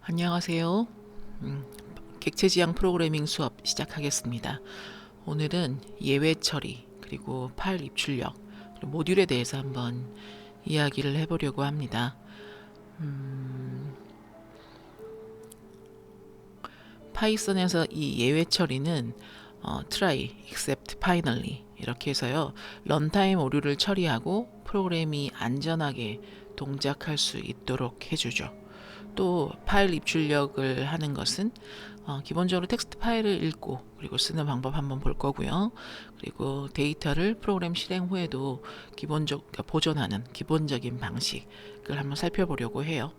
안녕하세요. 객체 지향 프로그래밍 수업 시작하겠습니다. 오늘은 예외 처리, 그리고 파일 입출력, 그리고 모듈에 대해서 한번 이야기를 해보려고 합니다. 파이썬에서 이 예외 처리는 try, except, finally 이렇게 해서요. 런타임 오류를 처리하고 프로그램이 안전하게 동작할 수 있도록 해주죠. 또 파일 입출력을 하는 것은 기본적으로 텍스트 파일을 읽고 그리고 쓰는 방법 한번 볼 거고요. 그리고 데이터를 프로그램 실행 후에도 그러니까 보존하는 기본적인 방식을 한번 살펴보려고 해요.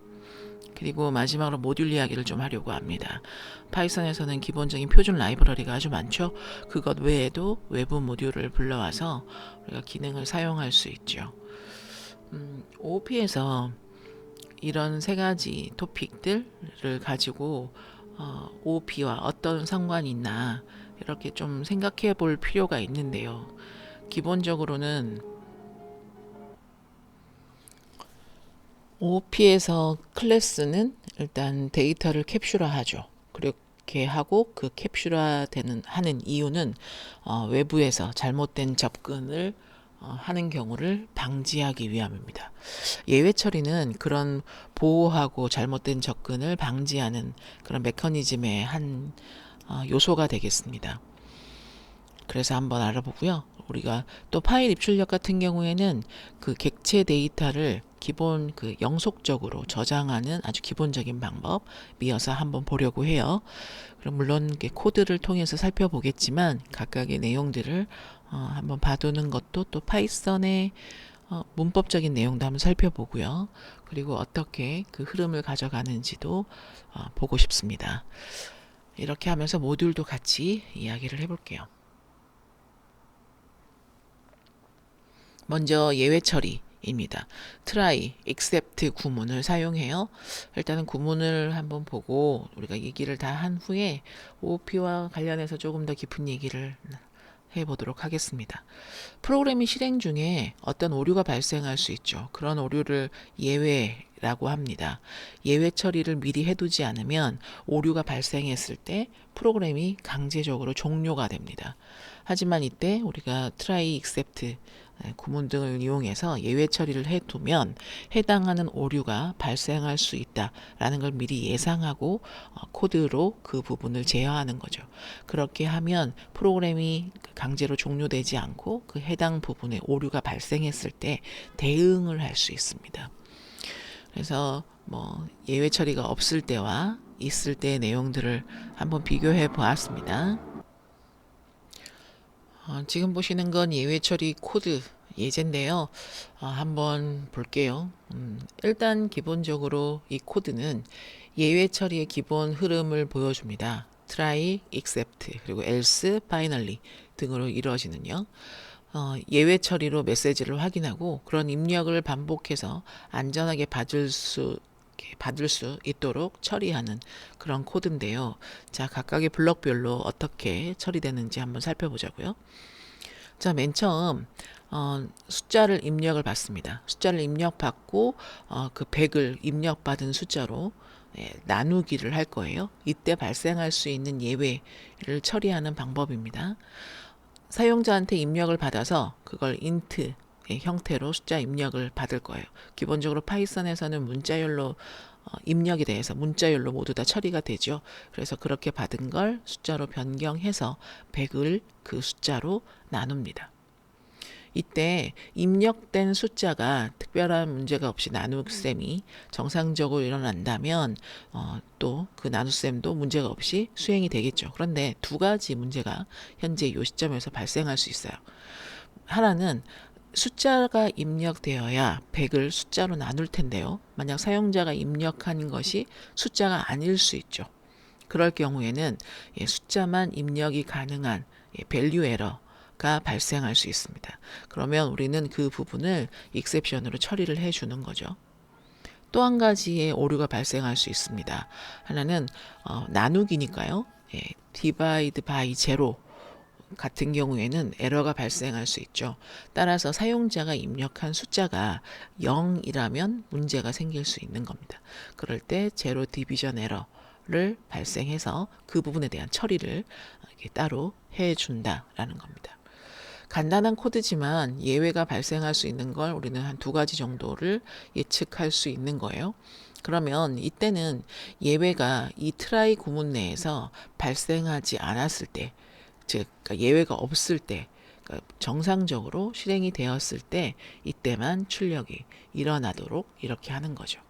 그리고 마지막으로 모듈 이야기를 좀 하려고 합니다. 파이썬에서는 기본적인 표준 라이브러리가 아주 많죠. 그것 외에도 외부 모듈을 불러와서 우리가 기능을 사용할 수 있죠. OOP에서 이런 세 가지 토픽들을 가지고 OOP와 어떤 상관이 있나 이렇게 좀 생각해 볼 필요가 있는데요. 기본적으로는 OOP에서 클래스는 일단 데이터를 캡슐화하죠. 그렇게 하고 그 하는 이유는 외부에서 잘못된 접근을 하는 경우를 방지하기 위함입니다. 예외 처리는 그런 보호하고 잘못된 접근을 방지하는 그런 메커니즘의 한 요소가 되겠습니다. 그래서 한번 알아보고요. 우리가 또 파일 입출력 같은 경우에는 그 객체 데이터를 기본 그 영속적으로 저장하는 아주 기본적인 방법이어서 한번 보려고 해요. 그럼 물론 코드를 통해서 살펴보겠지만 각각의 내용들을 한번 봐두는 것도 또 파이썬의 문법적인 내용도 한번 살펴보고요. 그리고 어떻게 그 흐름을 가져가는지도 보고 싶습니다. 이렇게 하면서 모듈도 같이 이야기를 해볼게요. 먼저 예외 처리입니다. try, except 구문을 사용해요. 일단은 구문을 한번 보고 우리가 얘기를 다 한 후에 OOP와 관련해서 조금 더 깊은 얘기를 해보도록 하겠습니다. 프로그램이 실행 중에 어떤 오류가 발생할 수 있죠. 그런 오류를 예외라고 합니다. 예외 처리를 미리 해두지 않으면 오류가 발생했을 때 프로그램이 강제적으로 종료가 됩니다. 하지만 이때 우리가 try, except 구문 등을 이용해서 예외 처리를 해두면 해당하는 오류가 발생할 수 있다라는 걸 미리 예상하고 코드로 그 부분을 제어하는 거죠. 그렇게 하면 프로그램이 강제로 종료되지 않고 그 해당 부분에 오류가 발생했을 때 대응을 할 수 있습니다. 그래서 예외 처리가 없을 때와 있을 때의 내용들을 한번 비교해 보았습니다. 지금 보시는 건 예외 처리 코드 예제인데요. 한번 볼게요. 일단 기본적으로 이 코드는 예외 처리의 기본 흐름을 보여줍니다. try, except, 그리고 else, finally 등으로 이루어지는요. 예외 처리로 메시지를 확인하고 그런 입력을 반복해서 안전하게 받을 수 있도록 처리하는 그런 코드인데요. 자, 각각의 블럭별로 어떻게 처리되는지 한번 살펴보자고요. 자, 맨 처음 숫자를 입력을 받습니다. 숫자를 입력받고 그 100을 입력받은 숫자로 나누기를 할 거예요. 이때 발생할 수 있는 예외를 처리하는 방법입니다. 사용자한테 입력을 받아서 그걸 int 형태로 숫자 입력을 받을 거예요. 기본적으로 파이썬에서는 문자열로 입력에 대해서 문자열로 모두 다 처리가 되죠. 그래서 그렇게 받은 걸 숫자로 변경해서 100을 그 숫자로 나눕니다. 이때 입력된 숫자가 특별한 문제가 없이 나눗셈이 정상적으로 일어난다면 또 그 나눗셈도 문제가 없이 수행이 되겠죠. 그런데 두 가지 문제가 현재 이 시점에서 발생할 수 있어요. 하나는 숫자가 입력되어야 100을 숫자로 나눌 텐데요. 만약 사용자가 입력한 것이 숫자가 아닐 수 있죠. 그럴 경우에는 숫자만 입력이 가능한 밸류 에러가 발생할 수 있습니다. 그러면 우리는 그 부분을 익셉션으로 처리를 해주는 거죠. 또 한 가지의 오류가 발생할 수 있습니다. 하나는 나누기니까요. divide by zero 같은 경우에는 에러가 발생할 수 있죠. 따라서 사용자가 입력한 숫자가 0이라면 문제가 생길 수 있는 겁니다. 그럴 때 제로 디비전 에러를 발생해서 그 부분에 대한 처리를 이렇게 따로 해준다라는 겁니다. 간단한 코드지만 예외가 발생할 수 있는 걸 우리는 한 두 가지 정도를 예측할 수 있는 거예요. 그러면 이때는 예외가 이 트라이 구문 내에서 발생하지 않았을 때, 즉 그러니까 예외가 없을 때, 그러니까 정상적으로 실행이 되었을 때 이때만 출력이 일어나도록 이렇게 하는 거죠.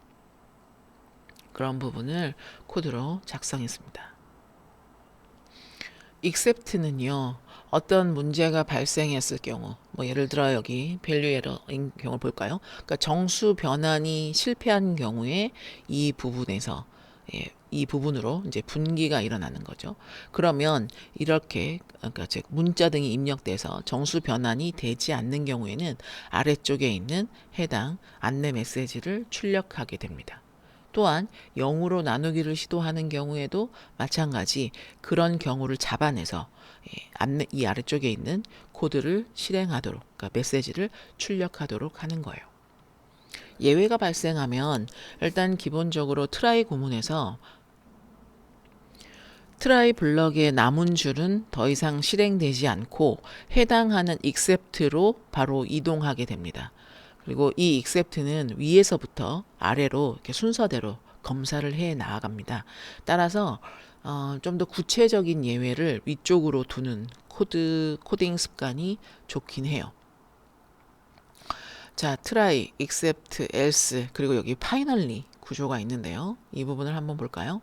그런 부분을 코드로 작성했습니다. except는요. 어떤 문제가 발생했을 경우, 뭐 예를 들어 여기 value error인 경우를 볼까요? 그러니까 정수 변환이 실패한 경우에 이 부분에서 이 부분으로 이제 분기가 일어나는 거죠. 그러면 이렇게 그러니까 즉 문자 등이 입력돼서 정수 변환이 되지 않는 경우에는 아래쪽에 있는 해당 안내 메시지를 출력하게 됩니다. 또한 0으로 나누기를 시도하는 경우에도 마찬가지 그런 경우를 잡아내서 이 아래쪽에 있는 코드를 실행하도록, 그러니까 메시지를 출력하도록 하는 거예요. 예외가 발생하면 일단 기본적으로 트라이 구문에서 트라이 블럭의 남은 줄은 더 이상 실행되지 않고 해당하는 except로 바로 이동하게 됩니다. 그리고 이 except는 위에서부터 아래로 이렇게 순서대로 검사를 해 나아갑니다. 따라서 좀 더 구체적인 예외를 위쪽으로 두는 코딩 습관이 좋긴 해요. 자, try, except, else, 그리고 여기 finally 구조가 있는데요. 이 부분을 한번 볼까요?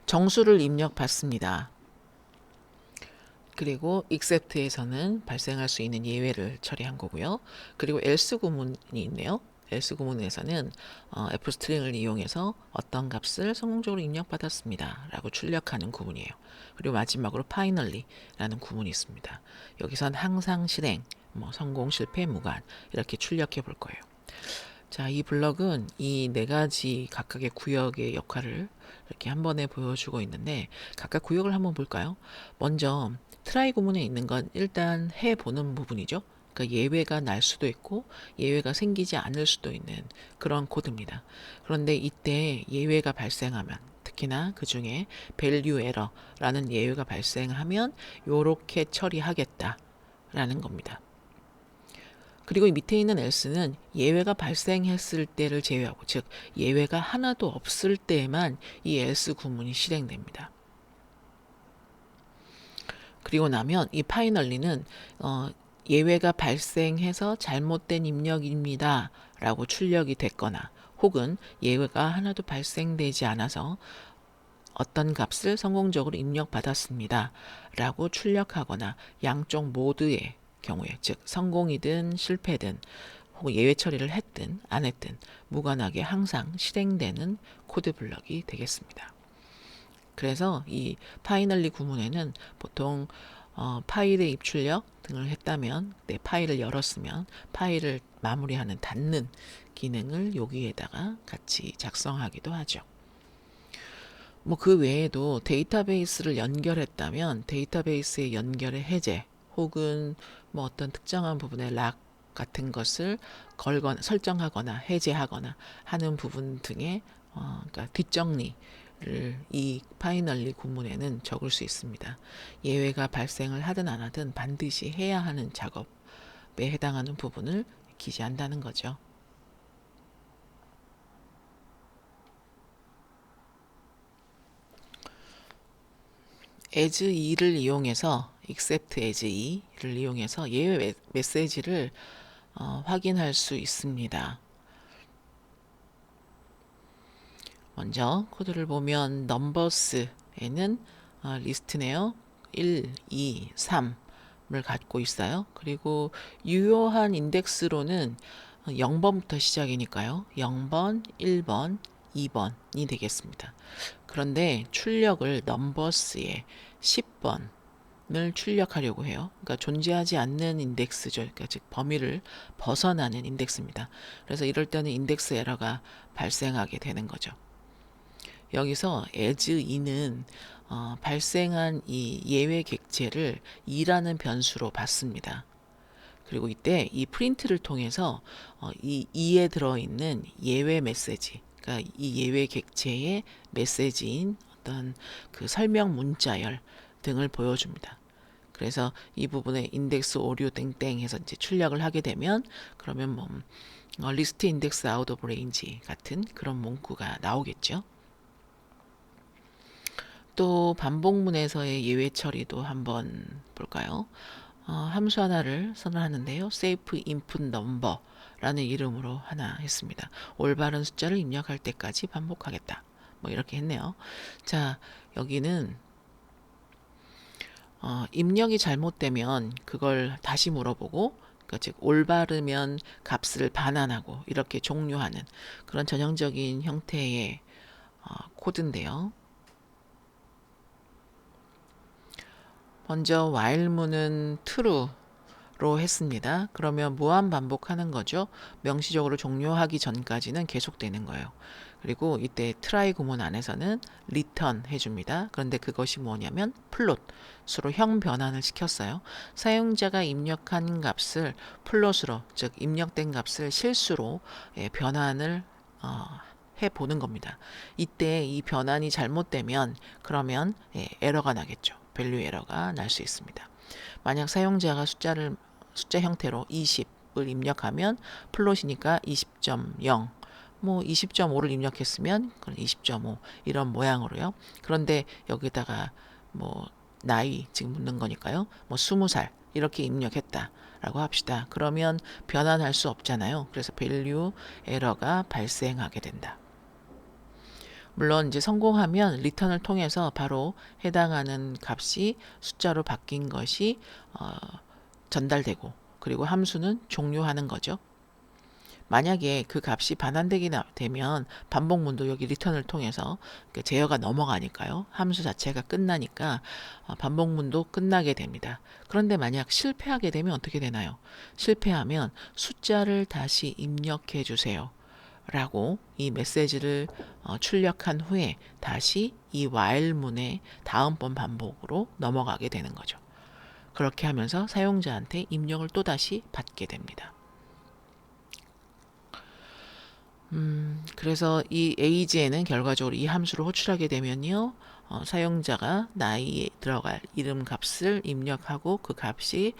정수를 입력받습니다. 그리고 except에서는 발생할 수 있는 예외를 처리한 거고요. 그리고 else 구문이 있네요. else 구문에서는 f 스트링을 이용해서 어떤 값을 성공적으로 입력받았습니다 라고 출력하는 구문이에요. 그리고 마지막으로 finally 라는 구문이 있습니다. 여기선 항상 실행, 뭐 성공, 실패, 무관 이렇게 출력해 볼 거예요. 자, 이 블럭은 이 네 가지 각각의 구역의 역할을 이렇게 한 번에 보여주고 있는데 각각 구역을 한번 볼까요? 먼저 트라이 구문에 있는 건 일단 해보는 부분이죠. 그러니까 예외가 날 수도 있고 예외가 생기지 않을 수도 있는 그런 코드입니다. 그런데 이때 예외가 발생하면 특히나 그 중에 value error라는 예외가 발생하면 요렇게 처리하겠다라는 겁니다. 그리고 이 밑에 있는 else는 예외가 발생했을 때를 제외하고, 즉 예외가 하나도 없을 때에만 이 else 구문이 실행됩니다. 그리고 나면 이 finally는 예외가 발생해서 잘못된 입력입니다 라고 출력이 됐거나 혹은 예외가 하나도 발생되지 않아서 어떤 값을 성공적으로 입력받았습니다 라고 출력하거나 양쪽 모두의 경우에, 즉 성공이든 실패든 혹은 예외 처리를 했든 안 했든 무관하게 항상 실행되는 코드 블럭이 되겠습니다. 그래서 이 파이널리 구문에는 보통 파일의 입출력 등을 했다면, 내 파일을 열었으면 파일을 마무리하는 닫는 기능을 여기에다가 같이 작성하기도 하죠. 뭐 그 외에도 데이터베이스를 연결했다면 데이터베이스의 연결의 해제 혹은 뭐 어떤 특정한 부분의 락 같은 것을 걸거나 설정하거나 해제하거나 하는 부분 등의 그러니까 뒷정리를 이 파이널리 구문에는 적을 수 있습니다. 예외가 발생을 하든 안 하든 반드시 해야 하는 작업에 해당하는 부분을 기재한다는 거죠. as e를 이용해서 except as e를 이용해서 예외 메시지를 확인할 수 있습니다. 먼저 코드를 보면 numbers에는 리스트네요. 1, 2, 3을 갖고 있어요. 그리고 유효한 인덱스로는 0번부터 시작이니까요. 0번, 1번, 2번이 되겠습니다. 그런데 출력을 넘버스에 10번을 출력하려고 해요. 그러니까 존재하지 않는 인덱스죠. 그러니까 즉 범위를 벗어나는 인덱스입니다. 그래서 이럴 때는 인덱스 에러가 발생하게 되는 거죠. 여기서 as e는 발생한 이 예외 객체를 e라는 변수로 받습니다. 그리고 이때 이 프린트를 통해서 이 e에 들어있는 예외 메시지, 그러니까 이 예외 객체의 메시지인 어떤 그 설명 문자열 등을 보여줍니다. 그래서 이 부분에 인덱스 오류 땡땡 해서 이제 출력을 하게 되면 그러면 뭐 리스트 인덱스 아웃 오브 레인지 같은 그런 문구가 나오겠죠. 또 반복문에서의 예외 처리도 한번 볼까요? 함수 하나를 선언하는데요. safe input number 라는 이름으로 하나 했습니다. 올바른 숫자를 입력할 때까지 반복하겠다. 뭐 이렇게 했네요. 자, 여기는 입력이 잘못되면 그걸 다시 물어보고, 그러니까 즉 올바르면 값을 반환하고 이렇게 종료하는 그런 전형적인 형태의 코드인데요. 먼저 while문은 true로 했습니다. 그러면 무한 반복하는 거죠. 명시적으로 종료하기 전까지는 계속되는 거예요. 그리고 이때 try 구문 안에서는 return 해줍니다. 그런데 그것이 뭐냐면 플롯으로 형 변환을 시켰어요. 사용자가 입력한 값을 플롯으로, 즉 입력된 값을 실수로 변환을 해보는 겁니다. 이때 이 변환이 잘못되면 그러면 에러가 나겠죠. 밸류 에러가 날 수 있습니다. 만약 사용자가 숫자 형태로 20을 입력하면 플롯이니까 20.0, 뭐 20.5를 입력했으면 그건 20.5 이런 모양으로요. 그런데 여기다가 뭐 나이 지금 묻는 거니까요. 뭐 20살 이렇게 입력했다라고 합시다. 그러면 변환할 수 없잖아요. 그래서 밸류 에러가 발생하게 된다. 물론 이제 성공하면 리턴을 통해서 바로 해당하는 값이 숫자로 바뀐 것이 전달되고, 그리고 함수는 종료하는 거죠. 만약에 그 값이 반환되게 되면 반복문도 여기 리턴을 통해서 제어가 넘어가니까요. 함수 자체가 끝나니까 반복문도 끝나게 됩니다. 그런데 만약 실패하게 되면 어떻게 되나요? 실패하면 숫자를 다시 입력해 주세요 라고 이 메시지를 출력한 후에 다시 이 while문의 다음번 반복으로 넘어가게 되는 거죠. 그렇게 하면서 사용자한테 입력을 또다시 받게 됩니다. 그래서 이 age에는 결과적으로 이 함수를 호출하게 되면요. 사용자가 나이에 들어갈 이름 값을 입력하고 그 값이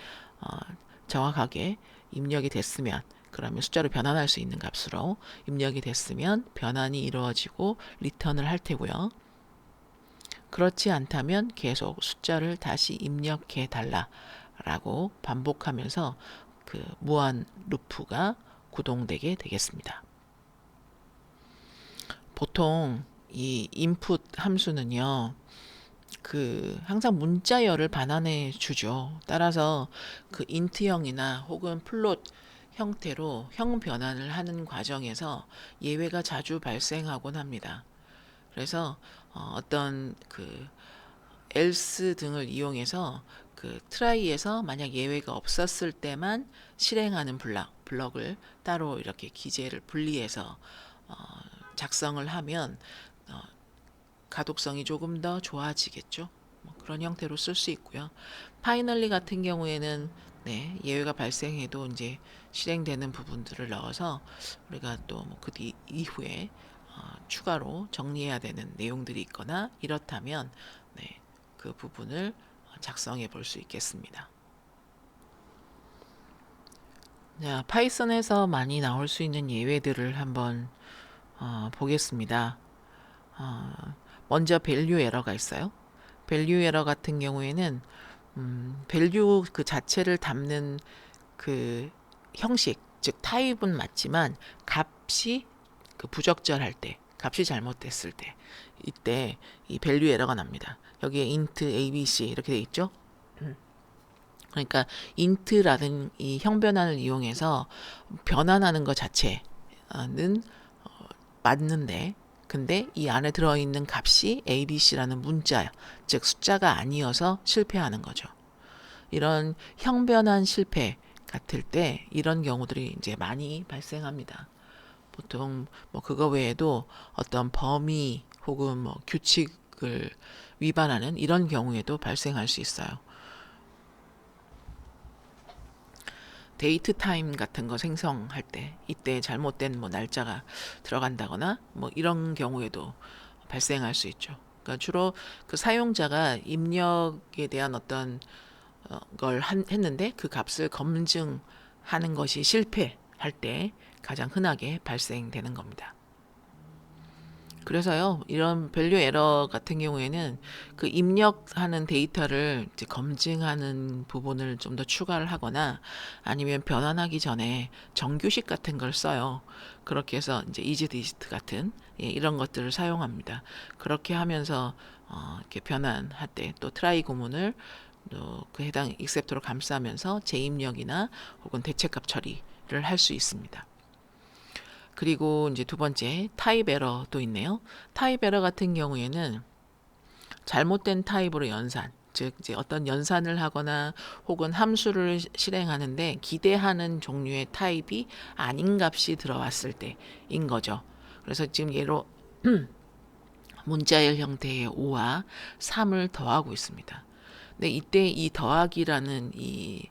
정확하게 입력이 됐으면, 그러면 숫자로 변환할 수 있는 값으로 입력이 됐으면 변환이 이루어지고 리턴을 할 테고요. 그렇지 않다면 계속 숫자를 다시 입력해 달라라고 반복하면서 그 무한 루프가 구동되게 되겠습니다. 보통 이 input 함수는요, 항상 문자열을 반환해 주죠. 따라서 그 int형이나 혹은 플롯 형태로 형 변환을 하는 과정에서 예외가 자주 발생하곤 합니다. 그래서 어떤 그 else 등을 이용해서 그 try에서 만약 예외가 없었을 때만 실행하는 블럭을 따로 이렇게 기재를 분리해서 작성을 하면 가독성이 조금 더 좋아지겠죠. 뭐 그런 형태로 쓸 수 있고요. 파이널리 같은 경우에는 예외가 발생해도 이제 실행되는 부분들을 넣어서 우리가 또 그 이후에 추가로 정리해야 되는 내용들이 있거나 이렇다면 그 부분을 작성해 볼 수 있겠습니다. 자, 파이썬에서 많이 나올 수 있는 예외들을 한번 보겠습니다. 먼저 밸류 에러가 있어요. 밸류 에러 같은 경우에는 밸류 그 자체를 담는 그 형식, 즉 타입은 맞지만 값이 그 부적절할 때, 값이 잘못됐을 때, 이때 이 밸류 에러가 납니다. 여기에 int abc 이렇게 돼 있죠. 그러니까 int라는 이 형 변환을 이용해서 변환하는 것 자체는 맞는데, 근데 이 안에 들어있는 값이 abc라는 문자, 즉 숫자가 아니어서 실패하는 거죠. 이런 형 변환 실패 같을 때 이런 경우들이 이제 많이 발생합니다. 보통 뭐 그거 외에도 어떤 범위 혹은 뭐 규칙을 위반하는 이런 경우에도 발생할 수 있어요. 데이트 타임 같은 거 생성할 때 이때 잘못된 뭐 날짜가 들어간다거나 뭐 이런 경우에도 발생할 수 있죠. 그러니까 주로 그 사용자가 입력에 대한 어떤 걸 했는데 그 값을 검증하는 것이 실패할 때 가장 흔하게 발생되는 겁니다. 그래서요, 이런 밸류 에러 같은 경우에는 그 입력하는 데이터를 이제 검증하는 부분을 좀 더 추가를 하거나 아니면 변환하기 전에 정규식 같은 걸 써요. 그렇게 해서 이제 이즈디지트 같은 이런 것들을 사용합니다. 그렇게 하면서 이렇게 변환할 때 또 트라이 구문을 또 그 해당 익셉트로 감싸면서 재입력이나 혹은 대체값 처리를 할 수 있습니다. 그리고 이제 두 번째 타입 에러도 있네요. 타입 에러 같은 경우에는 잘못된 타입으로 연산, 즉 이제 어떤 연산을 하거나 혹은 함수를 실행하는데 기대하는 종류의 타입이 아닌 값이 들어왔을 때인 거죠. 그래서 지금 예로 문자열 형태의 5와 3을 더하고 있습니다. 근데 이때 이 더하기라는 이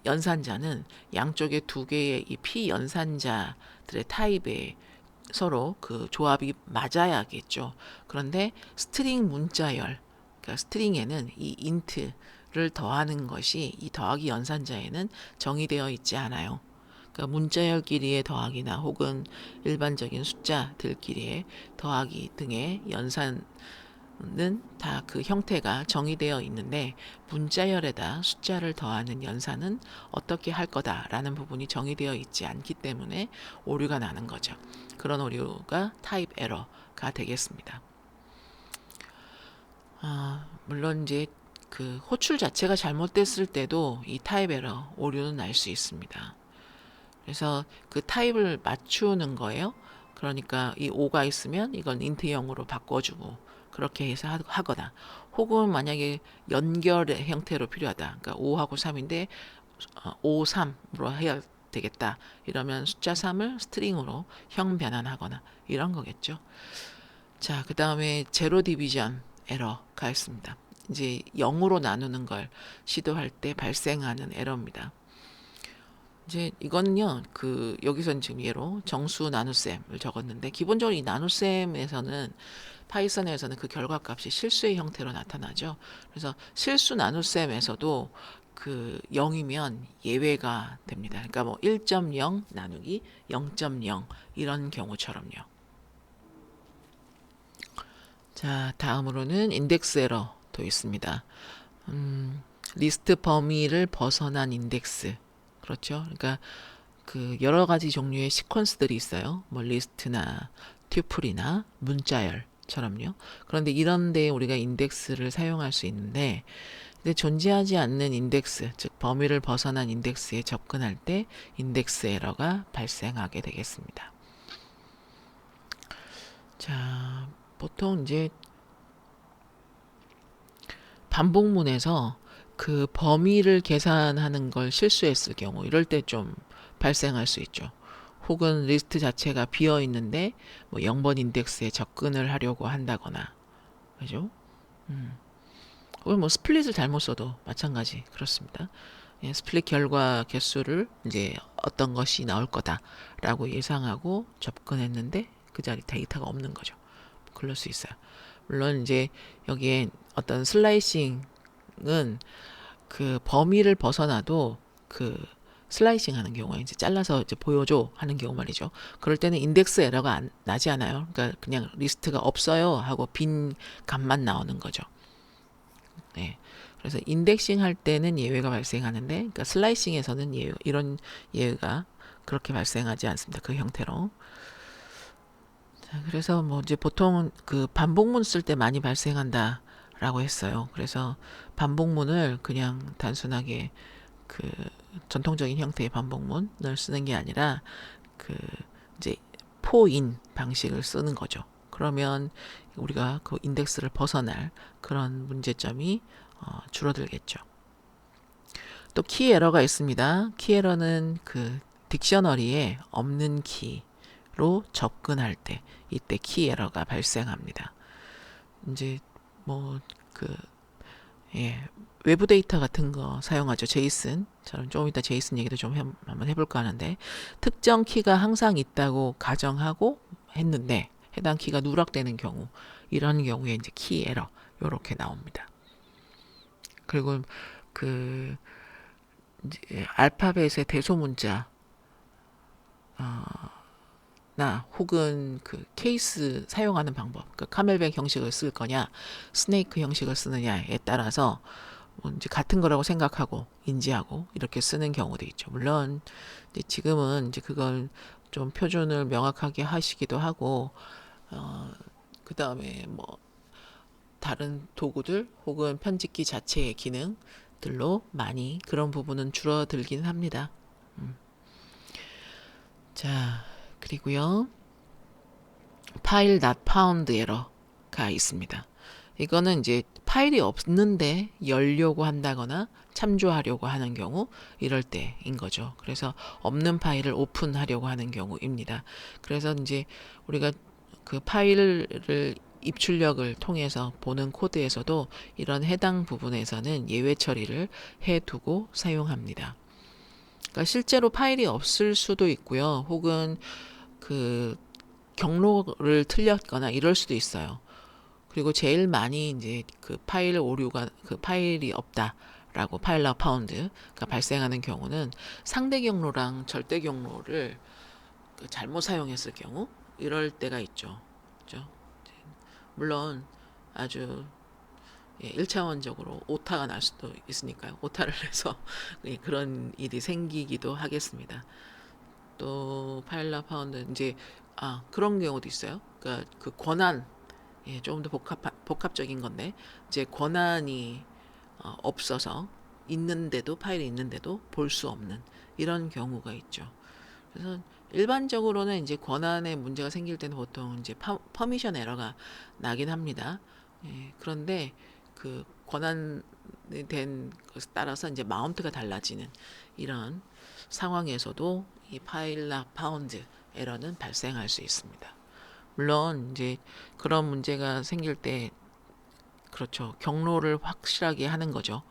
연산자는 양쪽에 두 개의 이 피연산자들의 타입에 서로 그 조합이 맞아야겠죠. 그런데 스트링 문자열, 그러니까 스트링에는 이 int를 더하는 것이 이 더하기 연산자에는 정의되어 있지 않아요. 그러니까 문자열 끼리의 더하기나 혹은 일반적인 숫자들끼리의 더하기 등의 연산 다 그 형태가 정의되어 있는데 문자열에다 숫자를 더하는 연산은 어떻게 할 거다라는 부분이 정의되어 있지 않기 때문에 오류가 나는 거죠. 그런 오류가 타입 에러가 되겠습니다. 물론 이제 그 호출 자체가 잘못됐을 때도 이 타입 에러 오류는 날 수 있습니다. 그래서 그 타입을 맞추는 거예요. 그러니까 이 5가 있으면 이건 인트형으로 바꿔주고 그렇게 해서 하거나 혹은 만약에 연결의 형태로 필요하다. 그러니까 5하고 3인데 5, 3으로 해야 되겠다. 이러면 숫자 3을 스트링으로 형 변환하거나 이런 거겠죠. 자, 그 다음에 제로 디비전 에러가 있습니다. 이제 0으로 나누는 걸 시도할 때 발생하는 에러입니다. 이제 이거는요, 그 여기선 지금 예로 정수 나눗셈을 적었는데 기본적으로 이 나눗셈에서는 파이썬에서는 그 결과값이 실수의 형태로 나타나죠. 그래서 실수 나눗셈에서도 그 0이면 예외가 됩니다. 그러니까 뭐 1.0 나누기 0.0 이런 경우처럼요. 자, 다음으로는 인덱스 에러도 있습니다. 리스트 범위를 벗어난 인덱스. 그렇죠. 그러니까 그 여러 가지 종류의 시퀀스들이 있어요. 뭐 리스트나 튜플이나 문자열처럼요. 그런데 이런 데 우리가 인덱스를 사용할 수 있는데 근데 존재하지 않는 인덱스, 즉 범위를 벗어난 인덱스에 접근할 때 인덱스 에러가 발생하게 되겠습니다. 자, 보통 이제 반복문에서 그 범위를 계산하는 걸 실수했을 경우 이럴 때 좀 발생할 수 있죠. 혹은 리스트 자체가 비어 있는데 뭐 0번 인덱스에 접근을 하려고 한다거나 그죠? 혹은 뭐 스플릿을 잘못 써도 마찬가지 그렇습니다. 예, 스플릿 결과 개수를 이제 어떤 것이 나올 거다라고 예상하고 접근했는데 그 자리 데이터가 없는 거죠. 그럴 수 있어요. 물론 이제 여기에 어떤 슬라이싱은 그 범위를 벗어나도 그 슬라이싱 하는 경우에 이제 잘라서 이제 보여줘 하는 경우 말이죠. 그럴 때는 인덱스 에러가 나지 않아요. 그러니까 그냥 리스트가 없어요 하고 빈 값만 나오는 거죠. 네. 그래서 인덱싱 할 때는 예외가 발생하는데, 그러니까 슬라이싱에서는 이런 예외가 그렇게 발생하지 않습니다. 그 형태로. 자, 그래서 뭐 이제 보통 그 반복문 쓸 때 많이 발생한다라고 했어요. 그래서 반복문을 그냥 단순하게 그 전통적인 형태의 반복문을 쓰는 게 아니라 그 이제 포인 방식을 쓰는 거죠. 그러면 우리가 그 인덱스를 벗어날 그런 문제점이 줄어들겠죠. 또 키 에러가 있습니다. 키 에러는 그 딕셔너리에 없는 키를 접근할 때 이때 키 에러가 발생합니다. 이제 뭐 그 예, 외부 데이터 같은 거 사용하죠. 제이슨. 저는 좀 이따 제이슨 얘기도 좀 한번 해볼까 하는데 특정 키가 항상 있다고 가정하고 했는데 해당 키가 누락되는 경우 이런 경우에 이제 키 에러 요렇게 나옵니다. 그리고 그 이제 알파벳의 대소문자 나 혹은 그 케이스 사용하는 방법, 그 카멜백 형식을 쓸 거냐, 스네이크 형식을 쓰느냐에 따라서 뭐 이제 같은 거라고 생각하고 인지하고 이렇게 쓰는 경우도 있죠. 물론 이제 지금은 이제 그걸 좀 표준을 명확하게 하시기도 하고 그 다음에 뭐 다른 도구들 혹은 편집기 자체의 기능들로 많이 그런 부분은 줄어들긴 합니다. 자, 그리고요. 파일 not found 에러가 있습니다. 이거는 이제 파일이 없는데 열려고 한다거나 참조하려고 하는 경우 이럴 때인 거죠. 그래서 없는 파일을 오픈하려고 하는 경우입니다. 그래서 이제 우리가 그 파일을 입출력을 통해서 보는 코드에서도 이런 해당 부분에서는 예외 처리를 해두고 사용합니다. 그러니까 실제로 파일이 없을 수도 있고요. 혹은 그 경로를 틀렸거나 이럴 수도 있어요. 그리고 제일 많이 이제 그 파일 오류가 그 파일이 없다라고 파일 not found가 발생하는 경우는 상대 경로랑 절대 경로를 잘못 사용했을 경우 이럴 때가 있죠. 그죠? 물론 아주 1차원적으로 오타가 날 수도 있으니까요. 오타를 해서 그런 일이 생기기도 하겠습니다. 또 파일 not found 이제 그런 경우도 있어요. 그러니까 그 권한 조금 더 복합적인 건데 이제 권한이 없어서 있는데도 파일이 있는데도 볼 수 없는 이런 경우가 있죠. 그래서 일반적으로는 이제 권한에 문제가 생길 때는 보통 이제 퍼미션 에러가 나긴 합니다. 그런데 그 권한이 된 것에 따라서 이제 마운트가 달라지는 이런 상황에서도 이 파일 not found 에러는 발생할 수 있습니다. 물론 이제 그런 문제가 생길 때 그렇죠. 경로를 확실하게 하는 거죠.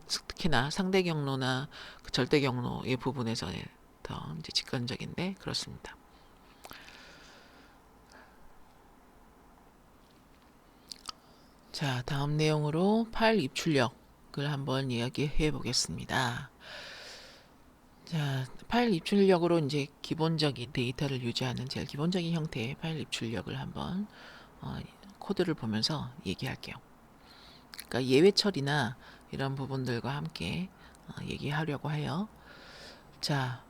특히나 상대 경로나 그 절대 경로의 부분에서는 더 이제 직관적인데 그렇습니다. 자, 다음 내용으로 파일 입출력을 한번 이야기해 보겠습니다. 자, 파일 입출력으로 이제 기본적인 데이터를 유지하는 제일 기본적인 형태의 파일 입출력을 한번 코드를 보면서 얘기할게요. 그러니까 예외 처리나 이런 부분들과 함께 얘기하려고 해요. 자,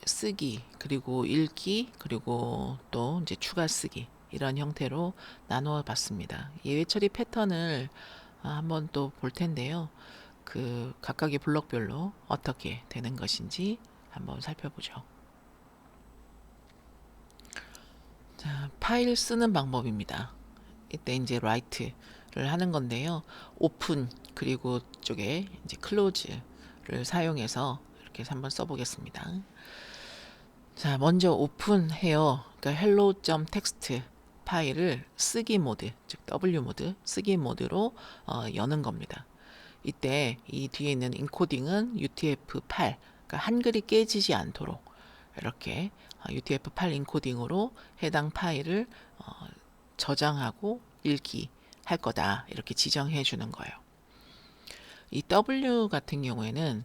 쓰기, 그리고 읽기, 그리고 또 이제 추가 쓰기 이런 형태로 나누어 봤습니다. 예외 처리 패턴을 한번 또 볼 텐데요. 그 각각의 블록별로 어떻게 되는 것인지 한번 살펴보죠. 자, 파일 쓰는 방법입니다. 이때 이제 write를 하는 건데요. 오픈 그리고 쪽에 이제 close를 사용해서 이렇게 한번 써보겠습니다. 자, 먼저 오픈해요. 그러니까 hello.txt 파일을 쓰기 모드, 즉 W 모드, 쓰기 모드로 여는 겁니다. 이때 이 뒤에 있는 인코딩은 UTF-8, 그러니까 한글이 깨지지 않도록 이렇게 UTF-8 인코딩으로 해당 파일을 저장하고 읽기 할 거다 이렇게 지정해 주는 거예요. 이 W 같은 경우에는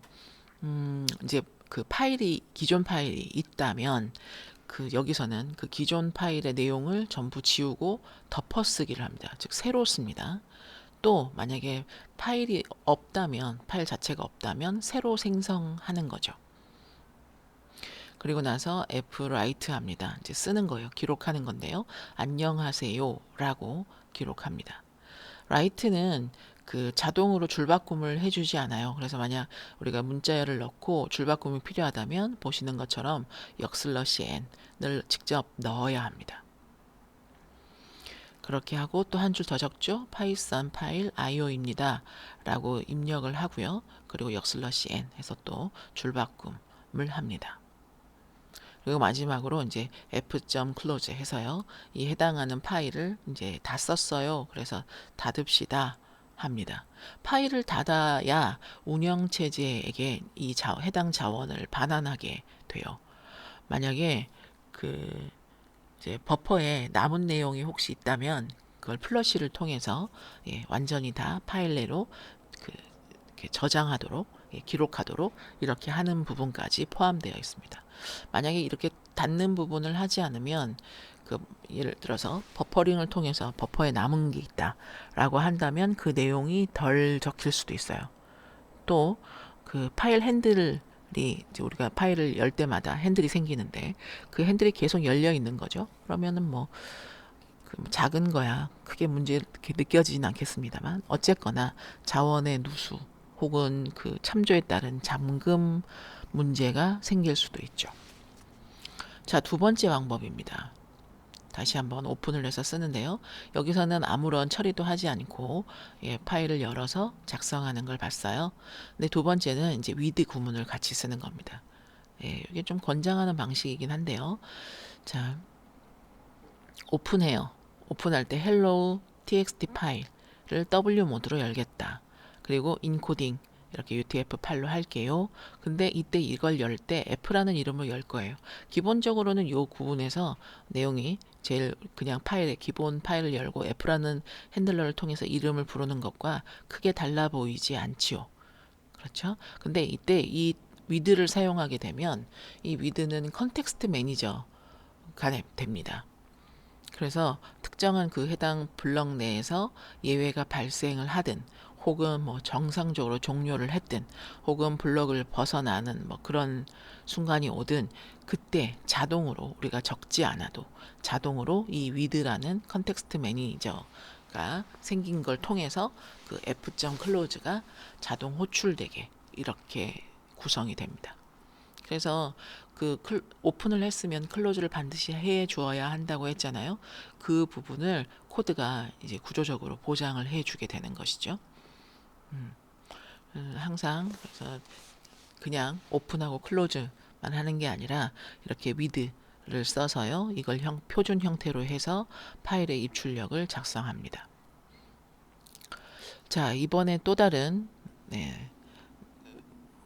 이제 그 파일이 기존 파일이 있다면 그 여기서는 그 기존 파일의 내용을 전부 지우고 덮어쓰기를 합니다. 즉 새로 씁니다. 또 만약에 파일이 없다면 파일 자체가 없다면 새로 생성하는 거죠. 그리고 나서 fwrite 합니다. 이제 쓰는 거예요. 기록하는 건데요. 안녕하세요 라고 기록합니다. write는 그 자동으로 줄바꿈을 해주지 않아요. 그래서 만약 우리가 문자열을 넣고 줄바꿈이 필요하다면 보시는 것처럼 역/n을 직접 넣어야 합니다. 그렇게 하고 또 한 줄 더 적죠. 파이썬 파일 io입니다 라고 입력을 하고요. 그리고 역/n 해서 또 줄바꿈을 합니다. 그리고 마지막으로 이제 f.close 해서요. 이 해당하는 파일을 이제 다 썼어요. 그래서 닫읍시다 합니다. 파일을 닫아야 운영체제에게 이 해당 자원을 반환하게 돼요. 만약에 그 이제 버퍼에 남은 내용이 혹시 있다면 그걸 플러시를 통해서 완전히 다 파일 내로 그 이렇게 저장하도록 기록하도록 이렇게 하는 부분까지 포함되어 있습니다. 만약에 이렇게 닫는 부분을 하지 않으면 그 예를 들어서 버퍼링을 통해서 버퍼에 남은 게 있다라고 한다면 그 내용이 덜 적힐 수도 있어요. 또 그 파일 핸들이 이제 우리가 파일을 열 때마다 핸들이 생기는데 그 핸들이 계속 열려 있는 거죠. 그러면은 뭐 작은 거야 크게 문제 이렇게 느껴지진 않겠습니다만 어쨌거나 자원의 누수 혹은 그 참조에 따른 잠금 문제가 생길 수도 있죠. 자, 두 번째 방법입니다. 다시 한번 오픈을 해서 쓰는데요. 여기서는 아무런 처리도 하지 않고 파일을 열어서 작성하는 걸 봤어요. 근데 두 번째는 이제 with 구문을 같이 쓰는 겁니다. 이게 좀 권장하는 방식이긴 한데요. 자, 오픈해요. 오픈할 때 hello txt 파일을 W 모드로 열겠다. 그리고 인코딩 이렇게 UTF-8로 할게요. 근데 이때 이걸 열 때 F라는 이름을 열 거예요. 기본적으로는 이 구분에서 내용이 제일 그냥 기본 파일을 열고 F라는 핸들러를 통해서 이름을 부르는 것과 크게 달라 보이지 않지요. 그렇죠? 근데 이때 이 with를 사용하게 되면 이 with는 컨텍스트 매니저가 됩니다. 그래서 특정한 그 해당 블럭 내에서 예외가 발생을 하든 혹은 뭐 정상적으로 종료를 했든 혹은 블럭을 벗어나는 뭐 그런 순간이 오든 그때 자동으로 우리가 적지 않아도 자동으로 이 with라는 컨텍스트 매니저가 생긴 걸 통해서 그 f.close가 자동 호출되게 이렇게 구성이 됩니다. 그래서 그 오픈을 했으면 클로즈를 반드시 해 주어야 한다고 했잖아요. 그 부분을 코드가 이제 구조적으로 보장을 해 주게 되는 것이죠. 항상 그래서 그냥 오픈하고 클로즈만 하는 게 아니라 이렇게 with를 써서요. 이걸 표준 형태로 해서 파일의 입출력을 작성합니다. 자, 이번에 또 다른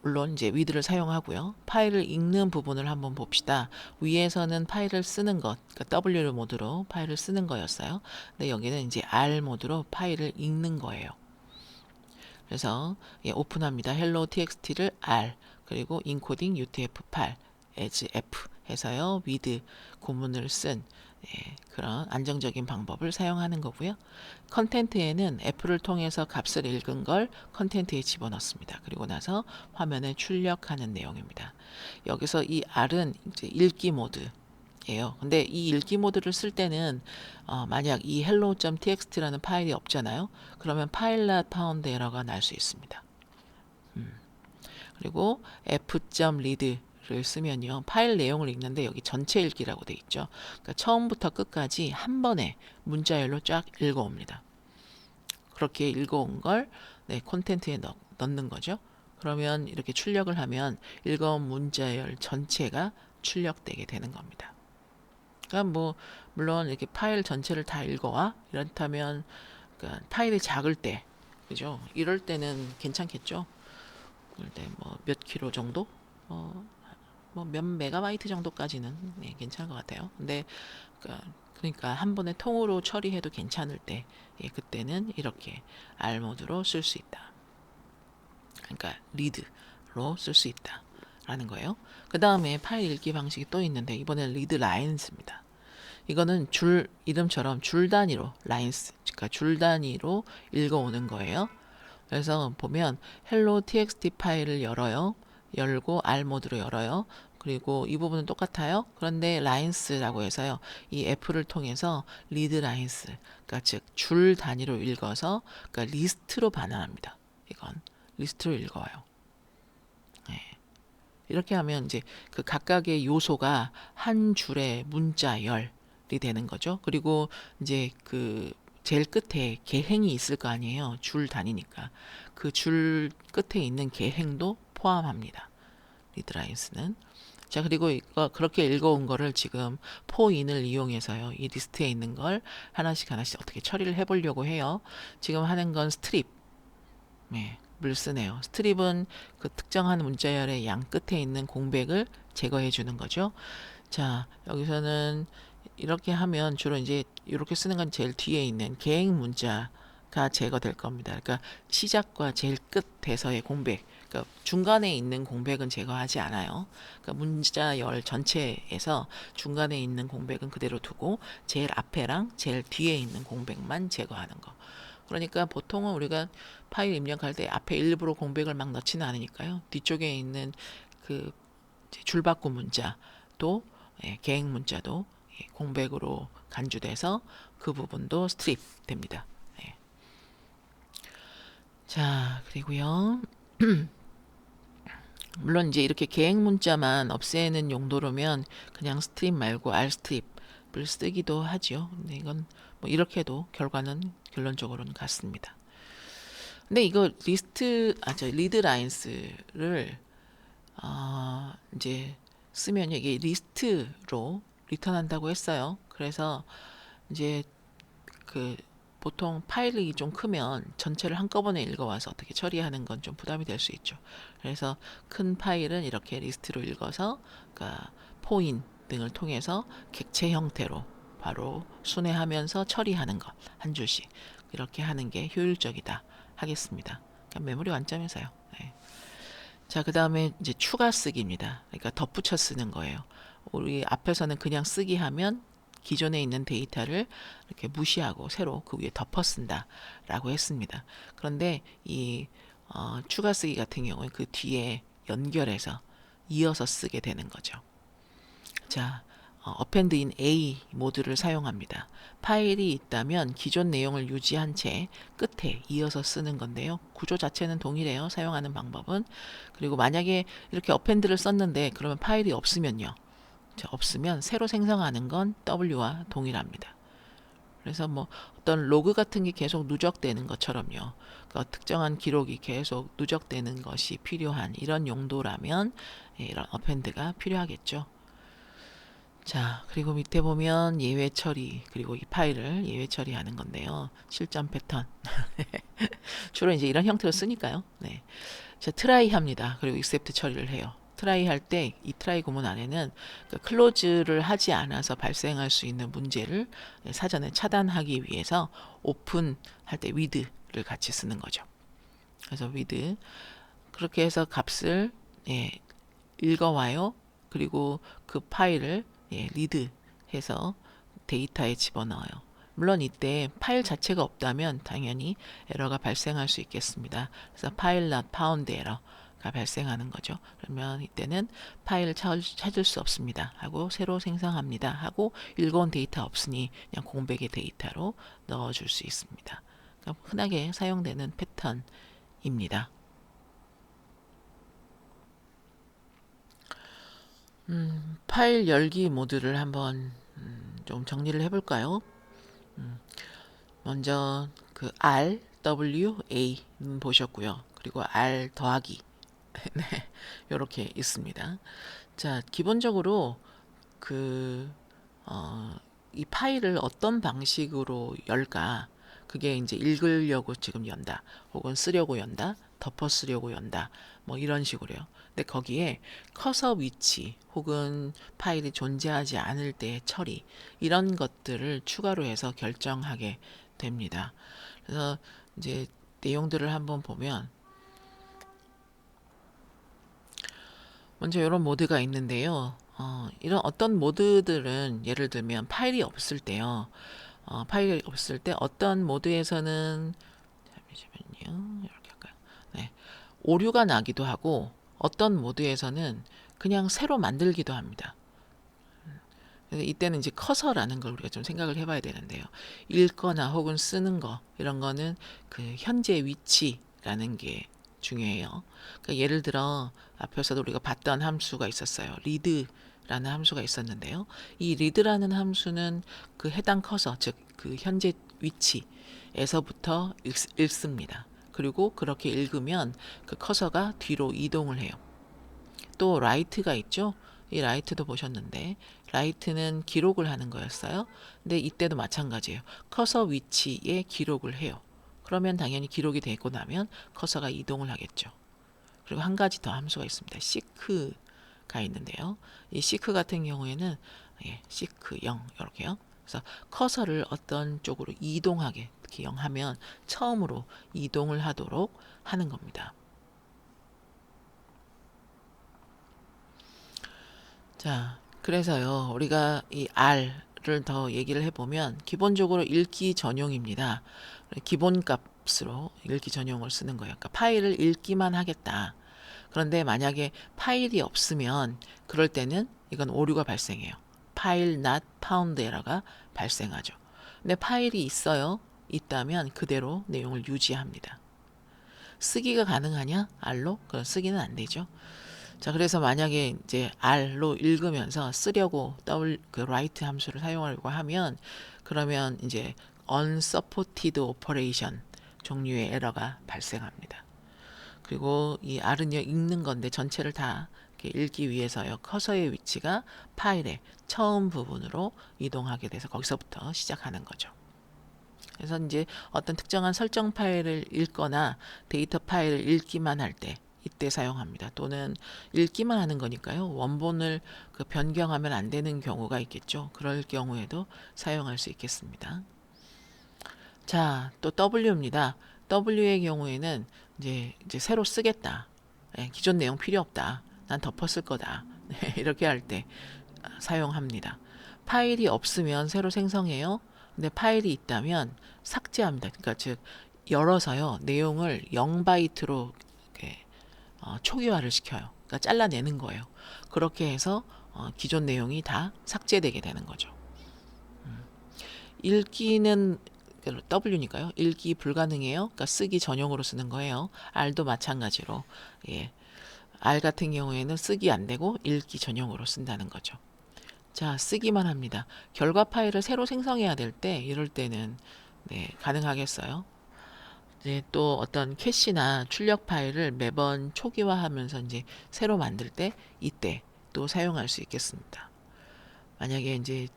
물론 이제 with를 사용하고요. 파일을 읽는 부분을 한번 봅시다. 위에서는 파일을 쓰는 것, 그러니까 W 모드로 파일을 쓰는 거였어요. 근데 여기는 이제 R 모드로 파일을 읽는 거예요. 그래서 오픈합니다. hello txt를 R 그리고 encoding UTF-8 as F 해서요. with 구문을 쓴 그런 안정적인 방법을 사용하는 거고요. 컨텐트에는 F를 통해서 값을 읽은 걸 컨텐트에 집어넣습니다. 그리고 나서 화면에 출력하는 내용입니다. 여기서 이 R은 이제 읽기 모드예요. 근데 이 읽기 모드를 쓸 때는 만약 이 hello.txt라는 파일이 없잖아요. 그러면 file not found 에러가 날 수 있습니다. 그리고 f.read 를 쓰면요. 파일 내용을 읽는데 여기 전체 읽기라고 돼 있죠. 그러니까 처음부터 끝까지 한 번에 문자열로 쫙 읽어옵니다. 그렇게 읽어온 걸 콘텐트에 넣는 거죠. 그러면 이렇게 출력을 하면 읽어온 문자열 전체가 출력되게 되는 겁니다. 그러니까 뭐 물론 이렇게 파일 전체를 다 읽어와 이렇다면 그러니까 파일이 작을 때 그죠? 이럴 때는 괜찮겠죠. 그럴 때 뭐 몇 킬로 정도? 뭐 몇 메가바이트 정도까지는 괜찮은 것 같아요. 근데 그러니까 한 번에 통으로 처리해도 괜찮을 때 그때는 이렇게 R 모드로 쓸 수 있다. 그러니까 read로 쓸 수 있다. 라는 거예요. 그 다음에 파일 읽기 방식이 또 있는데 이번엔 read lines입니다. 이거는 줄 이름처럼 줄 단위로 lines, 그러니까 줄 단위로 읽어오는 거예요. 그래서 보면 hello txt 파일을 열어요. 열고 R 모드로 열어요. 그리고 이 부분은 똑같아요. 그런데 lines라고 해서요. 이 F를 통해서 read lines, 그러니까 즉 줄 단위로 읽어서 그러니까 리스트로 반환합니다. 이건 리스트로 읽어요. 이렇게 하면 이제 그 각각의 요소가 한 줄의 문자열이 되는 거죠. 그리고 이제 그 제일 끝에 계행이 있을 거 아니에요. 줄 단위니까. 그 줄 끝에 있는 계행도 포함합니다. 리드라인스는. 자, 그리고 이거 그렇게 읽어온 거를 지금 포인을 이용해서요. 이 리스트에 있는 걸 하나씩 하나씩 어떻게 처리를 해보려고 해요. 지금 하는 건 스트립. 네, 물 쓰네요. 스트립은 그 특정한 문자열의 양 끝에 있는 공백을 제거해 주는 거죠. 자, 여기서는 이렇게 하면 주로 이제 이렇게 쓰는 건 제일 뒤에 있는 계획 문자가 제거될 겁니다. 그러니까 시작과 제일 끝에서의 공백, 그러니까 중간에 있는 공백은 제거하지 않아요. 그러니까 문자열 전체에서 중간에 있는 공백은 그대로 두고 제일 앞에랑 제일 뒤에 있는 공백만 제거하는 거. 그러니까 보통은 우리가 파일 입력할 때 앞에 일부러 공백을 막 넣지는 않으니까요. 뒤쪽에 있는 그 줄바꿈 문자도 계획 문자도 공백으로 간주돼서 그 부분도 스트립 됩니다. 예. 자, 그리고요. 물론 이제 이렇게 계획 문자만 없애는 용도로면 그냥 스트립 말고 R 스트립을 쓰기도 하죠. 근데 이건 뭐 이렇게도 결과는 결론적으로는 같습니다. 근데 이거 리드 라인스를 이제 쓰면 이게 리스트로 리턴한다고 했어요. 그래서 이제 그 보통 파일이 좀 크면 전체를 한꺼번에 읽어와서 어떻게 처리하는 건 좀 부담이 될 수 있죠. 그래서 큰 파일은 이렇게 리스트로 읽어서 그러니까 포인 등을 통해서 객체 형태로 바로 순회하면서 처리하는 것 한 줄씩 이렇게 하는 게 효율적이다 하겠습니다. 그러니까 메모리 완점에서요. 네. 자, 그 다음에 이제 추가 쓰기입니다. 그러니까 덧붙여 쓰는 거예요. 우리 앞에서는 그냥 쓰기 하면 기존에 있는 데이터를 이렇게 무시하고 새로 그 위에 덮어 쓴다 라고 했습니다. 그런데 이 추가 쓰기 같은 경우에 그 뒤에 연결해서 이어서 쓰게 되는 거죠. 자, append in A 모드를 사용합니다. 파일이 있다면 기존 내용을 유지한 채 끝에 이어서 쓰는 건데요. 구조 자체는 동일해요. 사용하는 방법은. 그리고 만약에 이렇게 append를 썼는데 그러면 파일이 없으면요. 자, 없으면 새로 생성하는 건 W와 동일합니다. 그래서 뭐 어떤 로그 같은 게 계속 누적되는 것처럼요. 그러니까 특정한 기록이 계속 누적되는 것이 필요한 이런 용도라면 이런 append가 필요하겠죠. 자, 그리고 밑에 보면 예외 처리, 그리고 이 파일을 예외 처리하는 건데요. 실전 패턴. 주로 이제 이런 형태로 쓰니까요. 네. 자, 트라이 합니다. 그리고 except 처리를 해요. 트라이 할 때 이 트라이 구문 안에는 그 클로즈를 하지 않아서 발생할 수 있는 문제를 사전에 차단하기 위해서 오픈 할 때 with를 같이 쓰는 거죠. 그래서 with 그렇게 해서 값을 읽어와요. 그리고 그 파일을 리드 해서 데이터에 집어넣어요. 물론 이때 파일 자체가 없다면 당연히 에러가 발생할 수 있겠습니다. 그래서 file not found 에러가 발생하는 거죠. 그러면 이때는 파일을 찾을 수 없습니다 하고 새로 생성합니다 하고 읽어온 데이터 없으니 그냥 공백의 데이터로 넣어줄 수 있습니다. 그러니까 흔하게 사용되는 패턴입니다. 파일 열기 모드를 한번 좀 정리를 해볼까요? 먼저 그 R, W, A 보셨고요. 그리고 R 더하기 네, 이렇게 있습니다. 자, 기본적으로 그 이 파일을 어떤 방식으로 열까? 그게 이제 읽으려고 지금 연다, 혹은 쓰려고 연다, 덮어 쓰려고 연다, 뭐 이런 식으로요. 근데 거기에 커서 위치 혹은 파일이 존재하지 않을 때의 처리 이런 것들을 추가로 해서 결정하게 됩니다. 그래서 이제 내용들을 한번 보면 먼저 이런 모드가 있는데요. 이런 어떤 모드들은 예를 들면 파일이 없을 때요. 파일이 없을 때 어떤 모드에서는 잠시만요. 이렇게 할까요? 네. 오류가 나기도 하고 어떤 모드에서는 그냥 새로 만들기도 합니다. 그래서 이때는 이제 커서라는 걸 우리가 좀 생각을 해봐야 되는데요. 읽거나 혹은 쓰는 거 이런 거는 그 현재 위치라는 게 중요해요. 그러니까 예를 들어 앞에서도 우리가 봤던 함수가 있었어요. read라는 함수가 있었는데요. 이 read라는 함수는 그 해당 커서 즉 그 현재 위치에서부터 읽습니다. 그리고 그렇게 읽으면 그 커서가 뒤로 이동을 해요. 또 write가 있죠. 이 라이트도 보셨는데 라이트는 기록을 하는 거였어요. 근데 이때도 마찬가지예요. 커서 위치에 기록을 해요. 그러면 당연히 기록이 되고 나면 커서가 이동을 하겠죠. 그리고 한 가지 더 함수가 있습니다. seek가 있는데요. 이 seek 같은 경우에는 seek 0 이렇게요. 그래서 커서를 어떤 쪽으로 이동하게 특히 0 하면 처음으로 이동을 하도록 하는 겁니다. 자, 그래서요, 우리가 이 R를 더 얘기를 해보면, 기본적으로 읽기 전용입니다. 기본 값으로 읽기 전용을 쓰는 거예요. 그러니까 파일을 읽기만 하겠다. 그런데 만약에 파일이 없으면, 그럴 때는 이건 오류가 발생해요. 파일 not found 에러가 발생하죠. 근데 파일이 있다면 그대로 내용을 유지합니다. 쓰기가 가능하냐? R로? 그럼 쓰기는 안 되죠. 자, 그래서 만약에 이제 R로 읽으면서 쓰려고 그 write 함수를 사용하려고 하면 그러면 이제 unsupported operation 종류의 에러가 발생합니다. 그리고 이 R은요, 읽는 건데 전체를 다 이렇게 읽기 위해서요, 커서의 위치가 파일의 처음 부분으로 이동하게 돼서 거기서부터 시작하는 거죠. 그래서 이제 어떤 특정한 설정 파일을 읽거나 데이터 파일을 읽기만 할 때 이때 사용합니다. 또는 읽기만 하는 거니까요. 원본을 변경하면 안 되는 경우가 있겠죠. 그럴 경우에도 사용할 수 있겠습니다. 자, 또 W입니다. W의 경우에는 이제 새로 쓰겠다. 기존 내용 필요 없다. 난 덮었을 거다. 이렇게 할 때 사용합니다. 파일이 없으면 새로 생성해요. 근데 파일이 있다면 삭제합니다. 그러니까 즉 열어서요, 내용을 0바이트로 초기화를 시켜요. 그러니까 잘라내는 거예요. 그렇게 해서 기존 내용이 다 삭제되게 되는 거죠. 읽기는 W니까요. 읽기 불가능해요. 그러니까 쓰기 전용으로 쓰는 거예요. R도 마찬가지로. R 같은 경우에는 쓰기 안 되고 읽기 전용으로 쓴다는 거죠. 자, 쓰기만 합니다. 결과 파일을 새로 생성해야 될 때, 이럴 때는 가능하겠어요. 이제 또 어떤 캐시나 출력 파일을 매번 초기화하면서 이제 새로 만들 때 이때 또 사용할 수 있겠습니다. 만약에 이제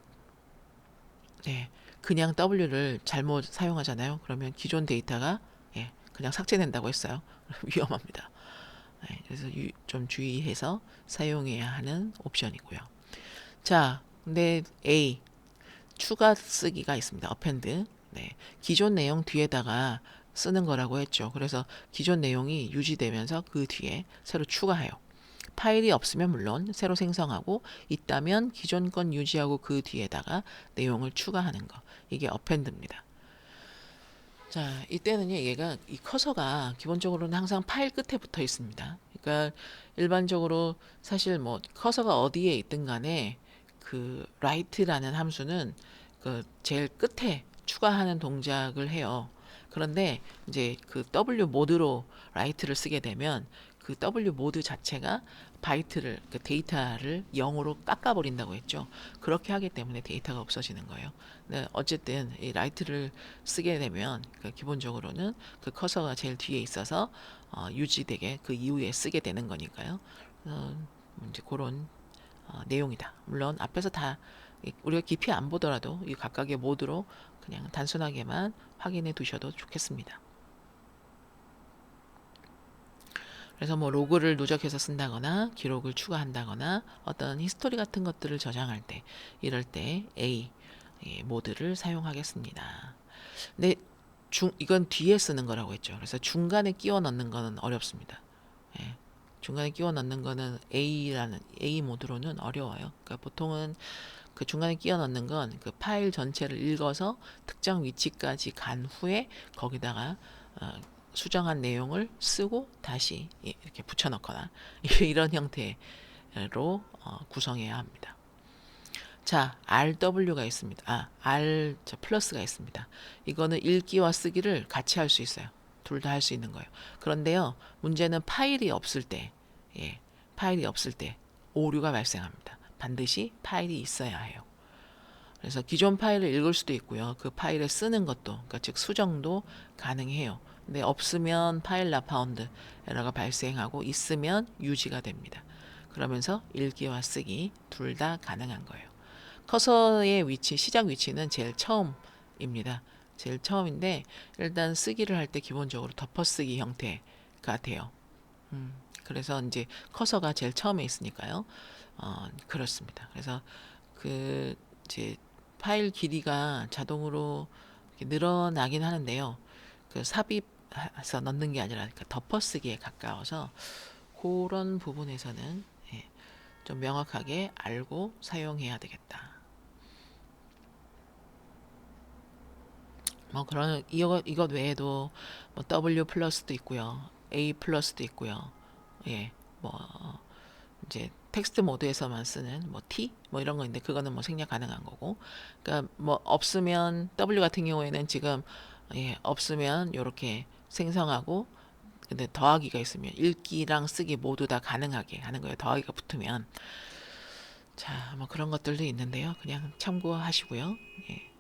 그냥 W를 잘못 사용하잖아요. 그러면 기존 데이터가 그냥 삭제된다고 했어요. 위험합니다. 그래서 좀 주의해서 사용해야 하는 옵션이고요. 자, 근데 A 추가 쓰기가 있습니다. append. 기존 내용 뒤에다가 쓰는 거라고 했죠. 그래서 기존 내용이 유지되면서 그 뒤에 새로 추가해요. 파일이 없으면 물론 새로 생성하고, 있다면 기존 건 유지하고 그 뒤에다가 내용을 추가하는 거. 이게 append입니다. 자, 이때는요, 얘가 이 커서가 기본적으로는 항상 파일 끝에 붙어 있습니다. 그러니까 일반적으로 사실 뭐 커서가 어디에 있든 간에 그 write라는 함수는 그 제일 끝에 추가하는 동작을 해요. 그런데 이제 그 W 모드로 write를 쓰게 되면 그 W 모드 자체가 바이트를, 그 데이터를 0으로 깎아버린다고 했죠. 그렇게 하기 때문에 데이터가 없어지는 거예요. 네, 어쨌든 이 라이트를 쓰게 되면 기본적으로는 그 커서가 제일 뒤에 있어서 유지되게 그 이후에 쓰게 되는 거니까요. 이제 그런 내용이다. 물론 앞에서 다 우리가 깊이 안 보더라도 이 각각의 모드로 그냥 단순하게만 확인해 두셔도 좋겠습니다. 그래서 뭐 로그를 누적해서 쓴다거나 기록을 추가한다거나 어떤 히스토리 같은 것들을 저장할 때, 이럴 때 A 모드를 사용하겠습니다. 근데 이건 뒤에 쓰는 거라고 했죠. 그래서 중간에 끼워 넣는 거는 어렵습니다. 중간에 끼워 넣는 거는 A 모드로는 어려워요. 그러니까 보통은 그 중간에 끼워 넣는 건 그 파일 전체를 읽어서 특정 위치까지 간 후에 거기다가 수정한 내용을 쓰고 다시 이렇게 붙여넣거나 이런 형태로 구성해야 합니다. 자, RW가 있습니다. R 플러스가 있습니다. 이거는 읽기와 쓰기를 같이 할 수 있어요. 둘 다 할 수 있는 거예요. 그런데요, 문제는 파일이 없을 때, 파일이 없을 때 오류가 발생합니다. 반드시 파일이 있어야 해요. 그래서 기존 파일을 읽을 수도 있고요. 그 파일을 쓰는 것도, 그러니까 즉 수정도 가능해요. 근데 없으면 파일 not found 에러가 발생하고, 있으면 유지가 됩니다. 그러면서 읽기와 쓰기 둘 다 가능한 거예요. 커서의 위치, 시작 위치는 제일 처음입니다. 제일 처음인데 일단 쓰기를 할 때 기본적으로 덮어쓰기 형태가 돼요. 그래서 이제 커서가 제일 처음에 있으니까요. 그렇습니다. 그래서 그 이제 파일 길이가 자동으로 이렇게 늘어나긴 하는데요. 그 삽입해서 넣는 게 아니라 그 덮어쓰기에 가까워서 그런 부분에서는 예, 좀 명확하게 알고 사용해야 되겠다. 뭐 그런 이것 외에도 뭐 W 플러스도 있고요, A 플러스도 있고요. 예, 뭐 이제 텍스트 모드에서만 쓰는 뭐 T 뭐 이런 거 있는데 그거는 뭐 생략 가능한 거고. 그러니까 뭐 없으면 W 같은 경우에는 지금 예, 없으면 요렇게 생성하고 근데 더하기가 있으면 읽기랑 쓰기 모두 다 가능하게 하는 거예요. 더하기가 붙으면 자, 뭐 그런 것들도 있는데요. 그냥 참고하시고요. 예.